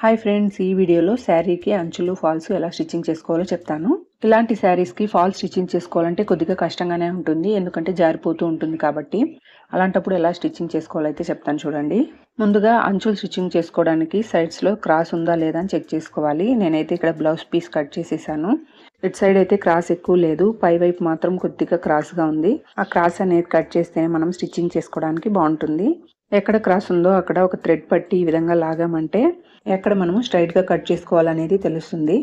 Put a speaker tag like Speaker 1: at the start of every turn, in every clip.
Speaker 1: Hi friends, ఈ వీడియోలో శారీకి అంచులు ఫాల్స్ ఎలా స్టిచ్చింగ్ చేసుకోవాలో చెప్తాను. ఇలాంటి శారీస్కి ఫాల్స్ స్టిచ్చింగ్ చేసుకోవాలంటే కొద్దిగా కష్టంగానే ఉంటుంది, ఎందుకంటే జారిపోతూ ఉంటుంది కాబట్టి. అలాంటప్పుడు ఎలా స్టిచ్చింగ్ చేసుకోవాలో అయితే చెప్తాను చూడండి. ముందుగా అంచులు స్టిచ్చింగ్ చేసుకోవడానికి సైడ్స్లో క్రాస్ ఉందా లేదా అని చెక్ చేసుకోవాలి. నేనైతే ఇక్కడ బ్లౌజ్ పీస్ కట్ చేసేసాను. ఇటు సైడ్ అయితే క్రాస్ ఎక్కువ లేదు, పై వైపు మాత్రం కొద్దిగా క్రాస్గా ఉంది. ఆ క్రాస్ అనేది కట్ చేస్తేనే మనం స్టిచ్చింగ్ చేసుకోవడానికి బాగుంటుంది. ఎక్కడ క్రాస్ ఉందో అక్కడ ఒక థ్రెడ్ పట్టి ఈ విధంగా లాగామంటే ఎక్కడ మనము స్ట్రైట్గా కట్ చేసుకోవాలనేది తెలుస్తుంది.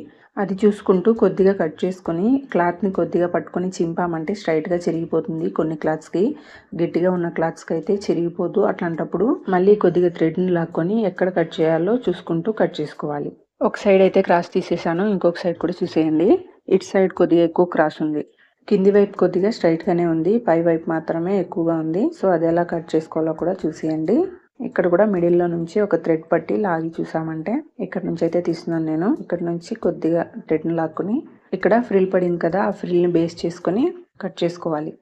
Speaker 1: అది చూసుకుంటూ కొద్దిగా కట్ చేసుకొని క్లాత్ని కొద్దిగా పట్టుకొని చింపామంటే స్ట్రైట్గా చిరిగిపోతుంది. కొన్ని క్లాత్స్కి, గట్టిగా ఉన్న క్లాత్స్కి అయితే చిరిగిపోదు. అట్లాంటప్పుడు మళ్ళీ కొద్దిగా థ్రెడ్ని లాక్కొని ఎక్కడ కట్ చేయాలో చూసుకుంటూ కట్ చేసుకోవాలి. ఒక సైడ్ అయితే క్రాస్ తీసేసాను, ఇంకొక సైడ్ కూడా చూసేయండి. ఇటు సైడ్ కొద్దిగా ఎక్కువ క్రాస్ ఉంది, కింది వైపు కొద్దిగా స్ట్రైట్గానే ఉంది, పై వైపు మాత్రమే ఎక్కువగా ఉంది. సో అది ఎలా కట్ చేసుకోవాలో కూడా చూసేయండి. ఇక్కడ కూడా మిడిల్లో నుంచి ఒక థ్రెడ్ పట్టి లాగి చూసామంటే, ఇక్కడ నుంచి అయితే తీస్తున్నాను నేను. ఇక్కడ నుంచి కొద్దిగా థ్రెడ్ని లాక్కుని ఇక్కడ ఫ్రిల్ పడింది కదా, ఆ ఫ్రిల్ని బేస్ చేసుకొని కట్ చేసుకోవాలి.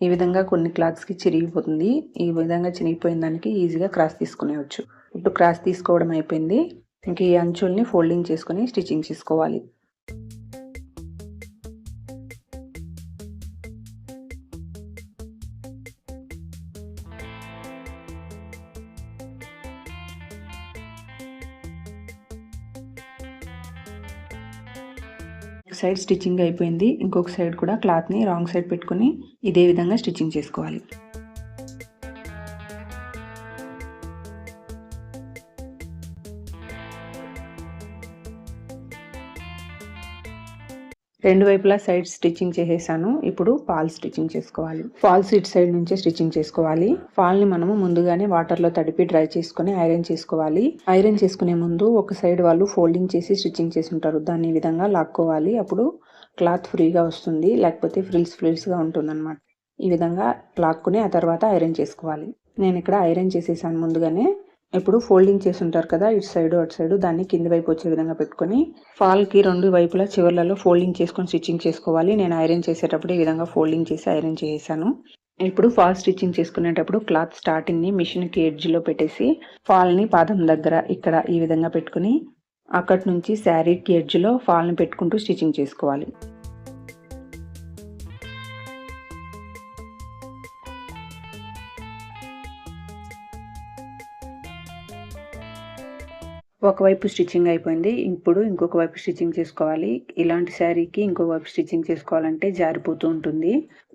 Speaker 1: ఈ విధంగా కొన్ని క్లాత్స్కి చిరిగిపోతుంది. ఈ విధంగా చిరిగిపోయిన దానికి ఈజీగా క్రాస్ తీసుకునేవచ్చు. ఇప్పుడు క్రాస్ తీసుకోవడం అయిపోయింది. ఇంక ఈ అంచుల్ని ఫోల్డింగ్ చేసుకొని స్టిచ్చింగ్ చేసుకోవాలి. ఒక సైడ్ స్టిచ్చింగ్ అయిపోయింది, ఇంకొక సైడ్ కూడా క్లాత్ని రాంగ్ సైడ్ పెట్టుకొని ఇదే విధంగా స్టిచ్చింగ్ చేసుకోవాలి. రెండు వైపులా సైడ్ స్టిచ్చింగ్ చేసేసాను. ఇప్పుడు ఫాల్ స్టిచ్చింగ్ చేసుకోవాలి. ఫాల్స్ ఇటు సైడ్ నుంచే స్టిచ్చింగ్ చేసుకోవాలి. ఫాల్ ని మనము ముందుగానే వాటర్ లో తడిపి డ్రై చేసుకుని ఐరన్ చేసుకోవాలి. ఐరన్ చేసుకునే ముందు ఒక సైడ్ వాళ్ళు ఫోల్డింగ్ చేసి స్టిచ్చింగ్ చేసి ఉంటారు, దాన్ని ఈ విధంగా లాక్కోవాలి. అప్పుడు క్లాత్ ఫ్రీగా వస్తుంది, లేకపోతే ఫ్రిల్స్ గా ఉంటుంది అనమాట. ఈ విధంగా లాక్కుని ఆ తర్వాత ఐరన్ చేసుకోవాలి. నేను ఇక్కడ ఐరన్ చేసేసాను ముందుగానే. ఇప్పుడు ఫోల్డింగ్ చేసి ఉంటారు కదా, ఇటు సైడ్ అటు సైడ్, దాన్ని కింది వైపు వచ్చే విధంగా పెట్టుకొని ఫాల్కి రెండు వైపులా చివర్లలో ఫోల్డింగ్ చేసుకొని స్టిచ్చింగ్ చేసుకోవాలి. నేను ఐరన్ చేసేటప్పుడు ఈ విధంగా ఫోల్డింగ్ చేసి ఐరన్ చేసేసాను. ఇప్పుడు ఫాల్ స్టిచ్చింగ్ చేసుకునేటప్పుడు క్లాత్ స్టార్టింగ్ని మిషన్కి ఎడ్జ్లో పెట్టేసి ఫాల్ని పాదం దగ్గర ఇక్కడ ఈ విధంగా పెట్టుకుని అక్కడి నుంచి శారీకి ఎడ్జ్లో ఫాల్ని పెట్టుకుంటూ స్టిచ్చింగ్ చేసుకోవాలి. ఒకవైపు స్టిచ్చింగ్ అయిపోయింది, ఇప్పుడు ఇంకొక వైపు స్టిచ్చింగ్ చేసుకోవాలి. ఇలాంటి శారీకి ఇంకొక వైపు స్టిచ్చింగ్ చేసుకోవాలంటే జారిపోతూ ఉంటుంది,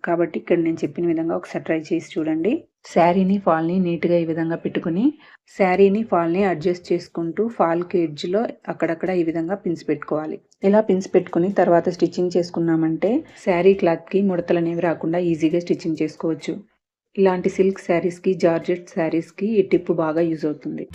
Speaker 1: కాబట్టి ఇక్కడ నేను చెప్పిన విధంగా ఒకసారి ట్రై చేసి చూడండి. శారీని ఫాల్ని నీట్గా ఈ విధంగా పెట్టుకుని శారీని ఫాల్ని అడ్జస్ట్ చేసుకుంటూ ఫాల్కి ఎడ్జ్లో అక్కడక్కడ ఈ విధంగా పిన్స్ పెట్టుకోవాలి. ఇలా పిన్స్ పెట్టుకుని తర్వాత స్టిచ్చింగ్ చేసుకున్నామంటే శారీ క్లాత్కి ముడతలు అనేవి రాకుండా ఈజీగా స్టిచ్చింగ్ చేసుకోవచ్చు. ఇలాంటి సిల్క్ శారీస్కి, జార్జెట్ శారీస్కి ఈ టిప్ బాగా యూజ్ అవుతుంది.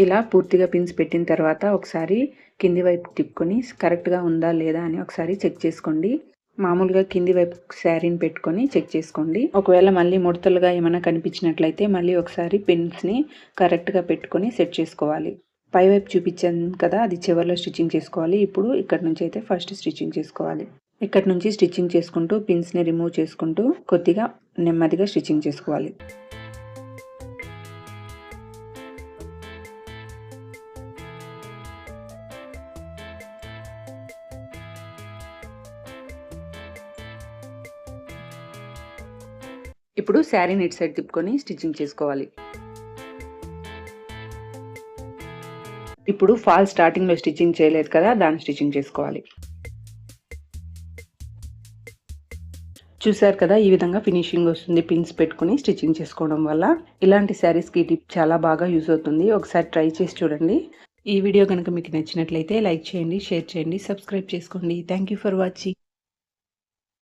Speaker 1: ఇలా పూర్తిగా పిన్స్ పెట్టిన తర్వాత ఒకసారి కింది వైపు తిప్పుకొని కరెక్ట్గా ఉందా లేదా అని ఒకసారి చెక్ చేసుకోండి. మామూలుగా కింది వైపు శారీని పెట్టుకొని చెక్ చేసుకోండి. ఒకవేళ మళ్ళీ ముడతలుగా ఏమైనా కనిపించినట్లయితే మళ్ళీ ఒకసారి పిన్స్ని కరెక్ట్గా పెట్టుకొని సెట్ చేసుకోవాలి. పై వైపు చూపించాను కదా, అది చివరిలో స్టిచ్చింగ్ చేసుకోవాలి. ఇప్పుడు ఇక్కడ నుంచి అయితే ఫస్ట్ స్టిచ్చింగ్ చేసుకోవాలి. ఇక్కడ నుంచి స్టిచ్చింగ్ చేసుకుంటూ పిన్స్ని రిమూవ్ చేసుకుంటూ కొద్దిగా నెమ్మదిగా స్టిచ్చింగ్ చేసుకోవాలి. ఇప్పుడు శారీని ఇటు సైడ్ తిప్పుకొని స్టిచ్చింగ్ చేసుకోవాలి. ఇప్పుడు ఫాల్ స్టార్టింగ్లో స్టిచ్చింగ్ చేయలేదు కదా, దాన్ని స్టిచ్చింగ్ చేసుకోవాలి. చూసారు కదా, ఈ విధంగా ఫినిషింగ్ వస్తుంది పిన్స్ పెట్టుకుని స్టిచ్చింగ్ చేసుకోవడం వల్ల. ఇలాంటి శారీస్కి టిప్ చాలా బాగా యూజ్ అవుతుంది, ఒకసారి ట్రై చేసి చూడండి. ఈ వీడియో కనుక మీకు నచ్చినట్లయితే లైక్ చేయండి, షేర్ చేయండి, సబ్స్క్రైబ్ చేసుకోండి. Thank you for watching.